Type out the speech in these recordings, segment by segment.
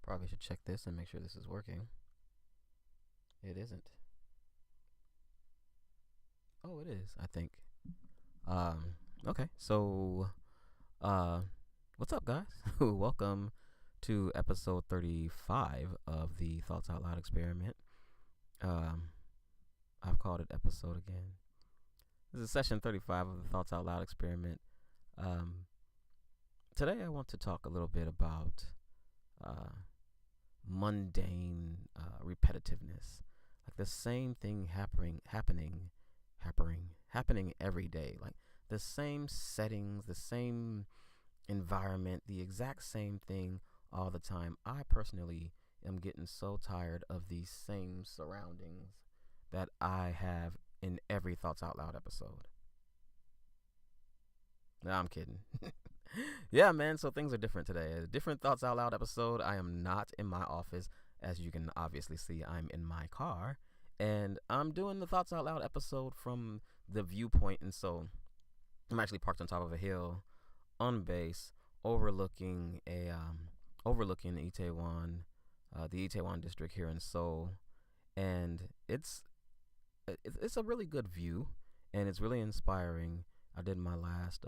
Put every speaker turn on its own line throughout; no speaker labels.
Probably should check this and make sure this is working. It isn't. Oh, it is, I think. Um, okay, so, uh, what's up, guys? Welcome to episode 35 of the Thoughts Out Loud experiment. Um, I've called it episode again. This is session 35 of the Thoughts Out Loud experiment. Um, Today I want to talk a little bit about mundane repetitiveness, like the same thing happening every day, like the same settings, the same environment, the exact same thing all the time. I personally am getting so tired of these same surroundings that I have in every Thoughts Out Loud episode. No, I'm kidding. Yeah, man. So things are different today. A different Thoughts Out Loud episode. I am not in my office. As you can obviously see, I'm in my car. And I'm doing the Thoughts Out Loud episode from the viewpoint. And so I'm actually parked on top of a hill on base overlooking overlooking Itaewon, the Itaewon district here in Seoul. And it's a really good view, and it's really inspiring. I did my last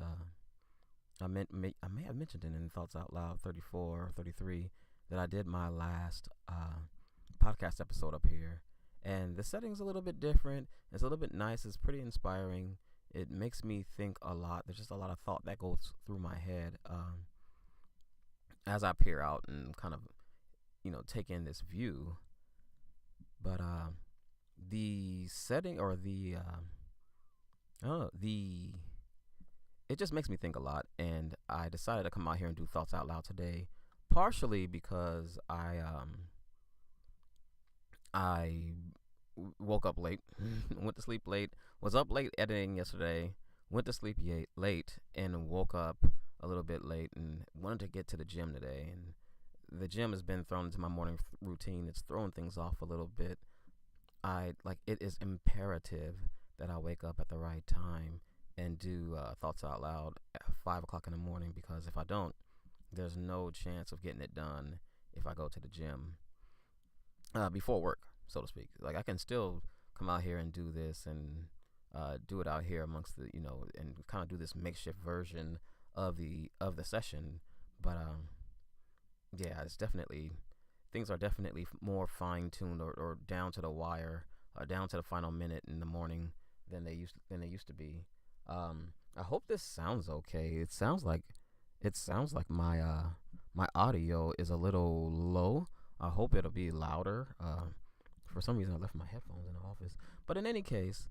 I may have mentioned it in Thoughts Out Loud 34 or 33 that I did my last podcast episode up here. And the setting's a little bit different. It's a little bit nice. It's pretty inspiring. It makes me think a lot. There's just a lot of thought that goes through my head as I peer out and kind of, take in this view. But the setting or the it just makes me think a lot, and I decided to come out here and do Thoughts Out Loud today, partially because I woke up late, went to sleep late, was up late editing yesterday, went to sleep late, and woke up a little bit late, and wanted to get to the gym today. And the gym has been thrown into my morning routine. It's throwing things off a little bit. It is imperative that I wake up at the right time and do Thoughts Out Loud at 5 o'clock in the morning, because if I don't, there's no chance of getting it done if I go to the gym before work, so to speak. Like, I can still come out here and do this and do it out here amongst the, and kind of do this makeshift version of the session. But yeah, things are definitely more fine tuned or down to the wire, down to the final minute in the morning than they used to be. I hope this sounds okay. It sounds like my my audio is a little low. I hope it'll be louder. For some reason, I left my headphones in the office. But in any case,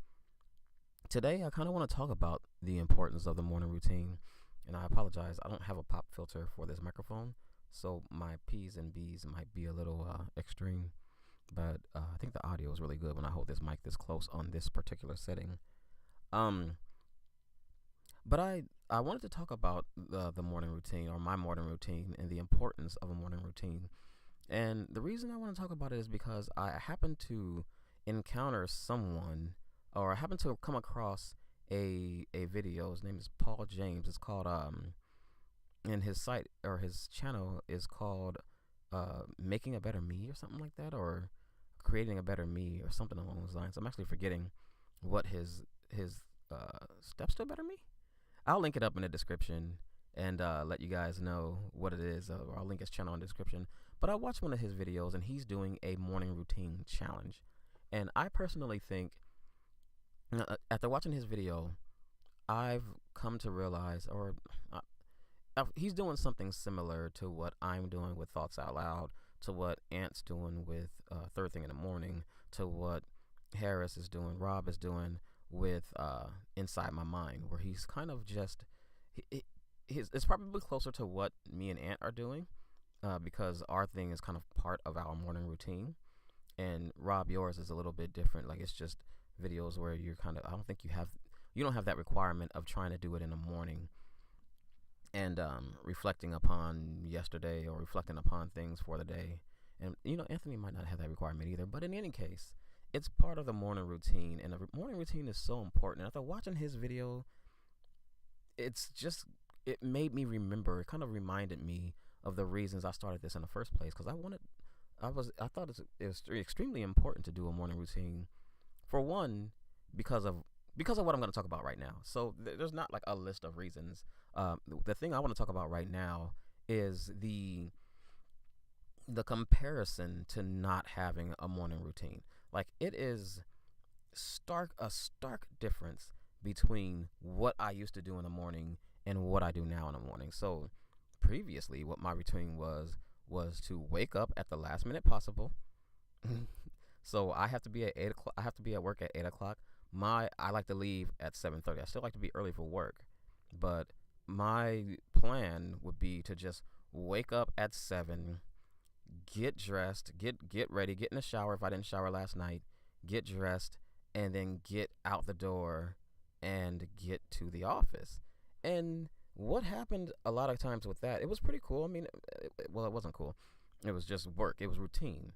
today I kind of want to talk about the importance of the morning routine. And I apologize, I don't have a pop filter for this microphone, so my P's and B's might be a little extreme. But I think the audio is really good when I hold this mic this close on this particular setting. But I wanted to talk about the morning routine, or my morning routine, and the importance of a morning routine. And the reason I want to talk about it is because I happen to encounter someone, or I happen to come across a video. His name is Paul James. It's called and his site or his channel is called Making a Better Me or something like that, or Creating a Better Me or something along those lines. I'm actually forgetting what his steps to a better me. I'll link it up in the description and let you guys know what it is. Or I'll link his channel in the description. But I watched one of his videos, and he's doing a morning routine challenge. And I personally think, after watching his video, I've come to realize, he's doing something similar to what I'm doing with Thoughts Out Loud, to what Ant's doing with Third Thing in the Morning, to what Harris is doing, Rob is doing with Inside My Mind, where he's kind of just it's probably closer to what me and Ant are doing, because our thing is kind of part of our morning routine, and Rob, yours is a little bit different. Like, it's just videos where you're kind of, I don't think you don't have that requirement of trying to do it in the morning and reflecting upon yesterday or reflecting upon things for the day. And Anthony might not have that requirement either, but in any case, it's part of the morning routine, and the morning routine is so important. After watching his video, it made me remember, it kind of reminded me of the reasons I started this in the first place, because I thought it was extremely important to do a morning routine. For one, because of what I'm going to talk about right now. So there's not like a list of reasons. The thing I want to talk about right now is the comparison to not having a morning routine. Like, it is a stark difference between what I used to do in the morning and what I do now in the morning. So previously, what my routine was to wake up at the last minute possible. So I have to be at 8 o'clock. I have to be at work at 8 o'clock. I like to leave at 7:30. I still like to be early for work, but my plan would be to just wake up at 7, get dressed, get ready, get in the shower if I didn't shower last night, get dressed, and then get out the door and get to the office. And what happened a lot of times with that, it was pretty cool. I mean, well, it wasn't cool. It was just work. It was routine.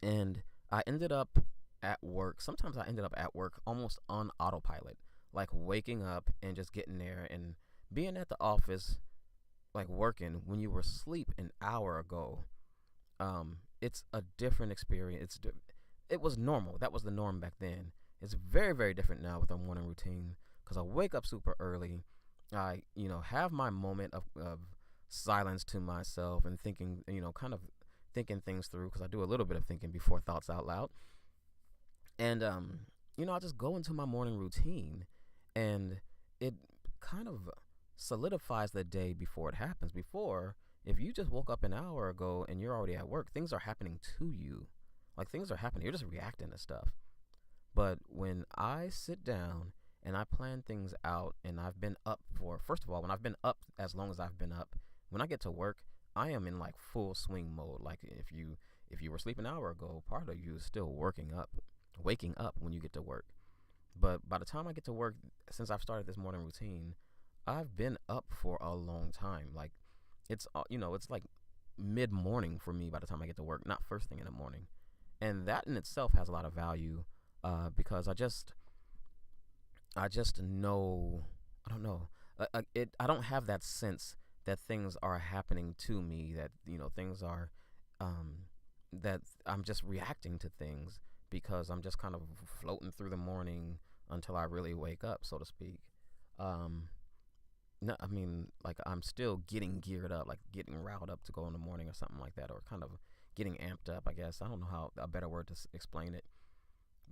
And I ended up at work. Sometimes I ended up at work almost on autopilot, like waking up and just getting there and being at the office, like working when you were asleep an hour ago. It's a different experience. It was normal. That was the norm back then. It's very, very different now with a morning routine, because I wake up super early. I, have my moment of silence to myself and thinking, kind of thinking things through, because I do a little bit of thinking before thoughts out loud. And, I just go into my morning routine, and it kind of solidifies the day before it happens. Before, if you just woke up an hour ago and you're already at work, things are happening to you. Like, things are happening. You're just reacting to stuff. But when I sit down and I plan things out, and I've been up first of all, when I've been up as long as I've been up, when I get to work, I am in like full swing mode. Like, if you were asleep an hour ago, part of you is still waking up when you get to work. But by the time I get to work, since I've started this morning routine, I've been up for a long time. Like, it's like mid morning for me by the time I get to work, not first thing in the morning. And that in itself has a lot of value, because I just know, I don't know, I don't have that sense that things are happening to me, that things are, that I'm just reacting to things, because I'm just kind of floating through the morning until I really wake up, so to speak. No, I mean, like, I'm still getting geared up, like getting riled up to go in the morning or something like that, or kind of getting amped up, I guess. I don't know how a better word to explain it,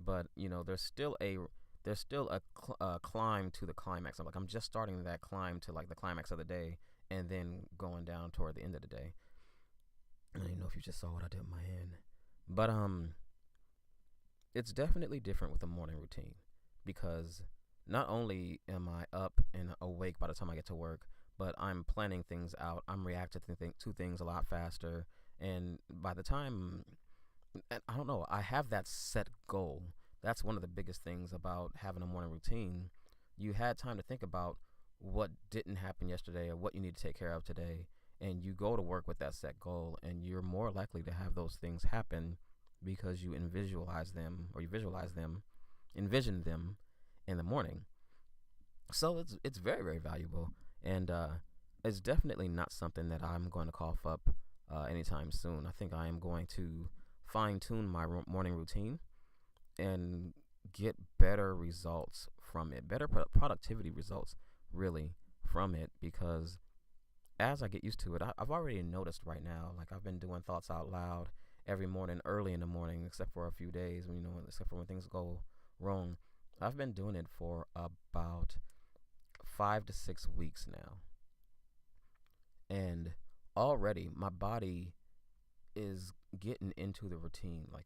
but there's still a climb to the climax. I'm just starting that climb to like the climax of the day, and then going down toward the end of the day. I don't even know if you just saw what I did with my hand, but it's definitely different with a morning routine, because not only am I up and awake by the time I get to work, but I'm planning things out. I'm reacting to things a lot faster. And by the time, I don't know, I have that set goal. That's one of the biggest things about having a morning routine. You had time to think about what didn't happen yesterday or what you need to take care of today. And you go to work with that set goal, and you're more likely to have those things happen because you envision them in the morning. So it's very, very valuable, and it's definitely not something that I'm going to cough up anytime soon. I think I am going to fine tune my morning routine and get better results from it, better productivity results, really, from it, because as I get used to it, I've already noticed right now, like, I've been doing thoughts out loud every morning, early in the morning, except for a few days, except for when things go wrong. I've been doing it for about 5 to 6 weeks now. And already my body is getting into the routine. Like,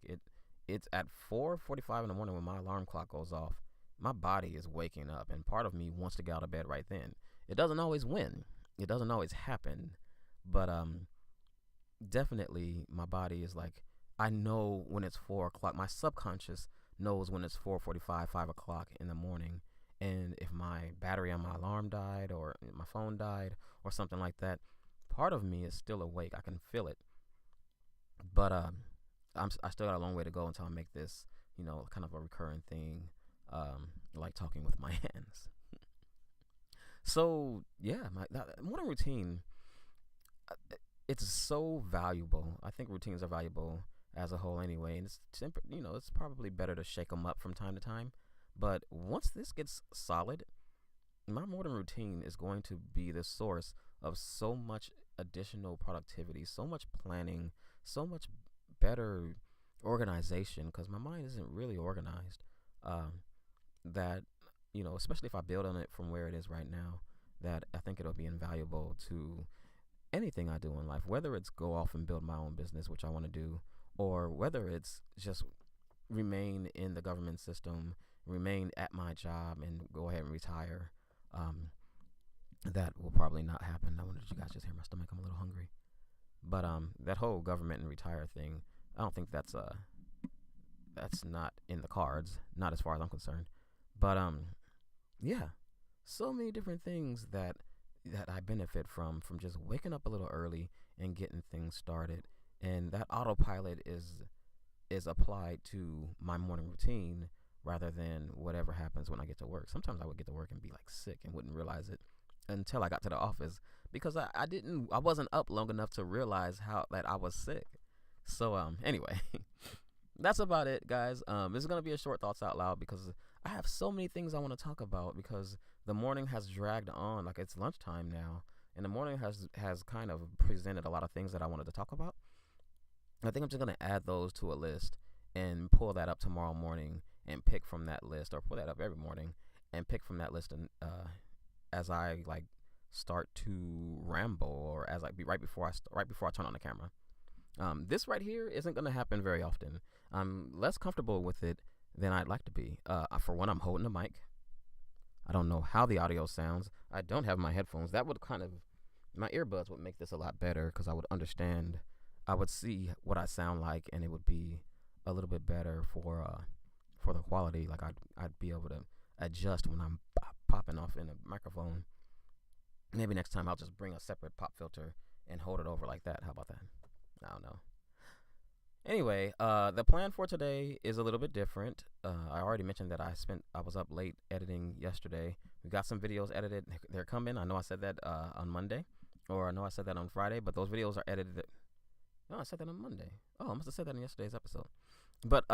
it's at 4:45 in the morning when my alarm clock goes off. My body is waking up, and part of me wants to get out of bed right then. It doesn't always win. It doesn't always happen, but definitely my body is like, I know when it's 4 o'clock. My subconscious knows when it's 4:45, 5 o'clock in the morning, and if my battery on my alarm died or my phone died or something like that, part of me is still awake. I can feel it, but I still got a long way to go until I make this, kind of a recurring thing, like talking with my hands. So yeah, my morning routine, it's so valuable. I think routines are valuable as a whole anyway, and it's probably better to shake them up from time to time. But once this gets solid, my morning routine is going to be the source of so much additional productivity, so much planning, so much better organization, because my mind isn't really organized. Um, that especially if I build on it from where it is right now, that I think it'll be invaluable to anything I do in life, whether it's go off and build my own business, which I want to do, or whether it's just remain in the government system, remain at my job, and go ahead and retire. Um, that will probably not happen. I wonder, did you guys just hear my stomach? I'm a little hungry. But that whole government and retire thing, I don't think that's not in the cards, not as far as I'm concerned. But yeah, so many different things that I benefit from just waking up a little early and getting things started. And that autopilot is applied to my morning routine rather than whatever happens when I get to work. Sometimes I would get to work and be like sick and wouldn't realize it until I got to the office, because I wasn't up long enough to realize how that I was sick. So anyway, that's about it, guys. This is gonna be a short thoughts out loud because I have so many things I want to talk about, because the morning has dragged on. Like, it's lunchtime now, and the morning has kind of presented a lot of things that I wanted to talk about. I think I'm just gonna add those to a list and pull that up tomorrow morning and pick from that list, or pull that up every morning and pick from that list. And as I like start to ramble, or as I be right before I turn on the camera. This right here isn't gonna happen very often. I'm less comfortable with it than I'd like to be. For one, I'm holding the mic. I don't know how the audio sounds. I don't have my headphones. That would my earbuds would make this a lot better, because I would understand. I would see what I sound like, and it would be a little bit better for the quality. Like, I'd be able to adjust when I'm popping off in a microphone. Maybe next time I'll just bring a separate pop filter and hold it over like that. How about that? I don't know. Anyway, the plan for today is a little bit different. I already mentioned that I was up late editing yesterday. We got some videos edited. They're coming. I know I said that on Monday, or I know I said that on Friday, but those videos are edited. No, I said that on Monday. Oh, I must have said that in yesterday's episode. But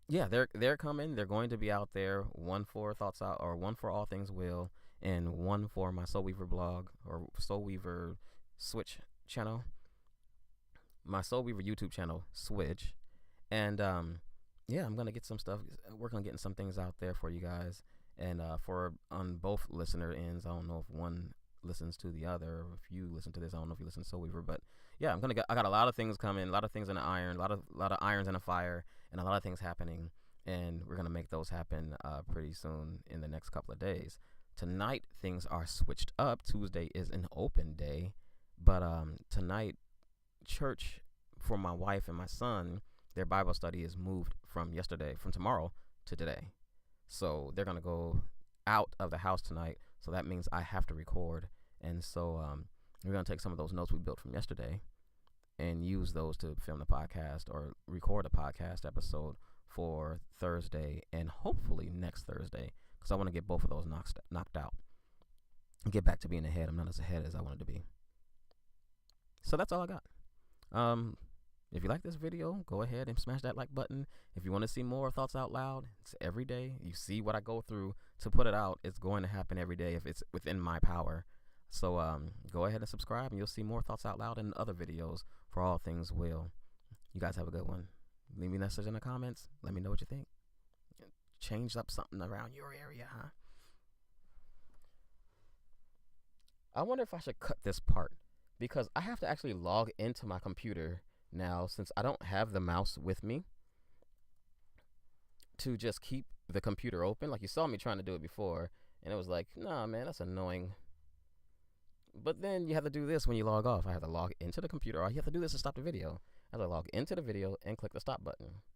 yeah, they're coming. They're going to be out there. One for Thoughts Out, or one for All Things Will, and one for my Soul Weaver blog, or Soul Weaver Switch channel. My Soul Weaver YouTube channel, Switch. And yeah, I'm gonna get some stuff, work on getting some things out there for you guys, and for on both listener ends. I don't know if one listens to the other, or if you listen to this, I don't know if you listen to Soul Weaver, but yeah, I got a lot of things coming, a lot of things in the iron, a lot of irons in the fire, and a lot of things happening, and we're gonna make those happen pretty soon in the next couple of days. Tonight things are switched up. Tuesday is an open day, but tonight, church for my wife and my son, their Bible study is moved from tomorrow to today. So they're going to go out of the house tonight. So that means I have to record. And so we're going to take some of those notes we built from yesterday and use those to film the podcast, or record a podcast episode for Thursday and hopefully next Thursday, because I want to get both of those knocked out and get back to being ahead. I'm not as ahead as I wanted to be. So that's all I got. If you like this video, go ahead and smash that like button. If you want to see more Thoughts Out Loud, it's every day. You see what I go through to put it out. It's going to happen every day if it's within my power. So go ahead and subscribe, and you'll see more Thoughts Out Loud and other videos for All Things Will. You guys have a good one. Leave me a message in the comments. Let me know what you think. Change up something around your area, huh? I wonder if I should cut this part, because I have to actually log into my computer now, since I don't have the mouse with me to just keep the computer open. Like, you saw me trying to do it before, and it was like, nah, man, that's annoying. But then you have to do this when you log off. I have to log into the computer, or you have to do this to stop the video. I have to log into the video and click the stop button.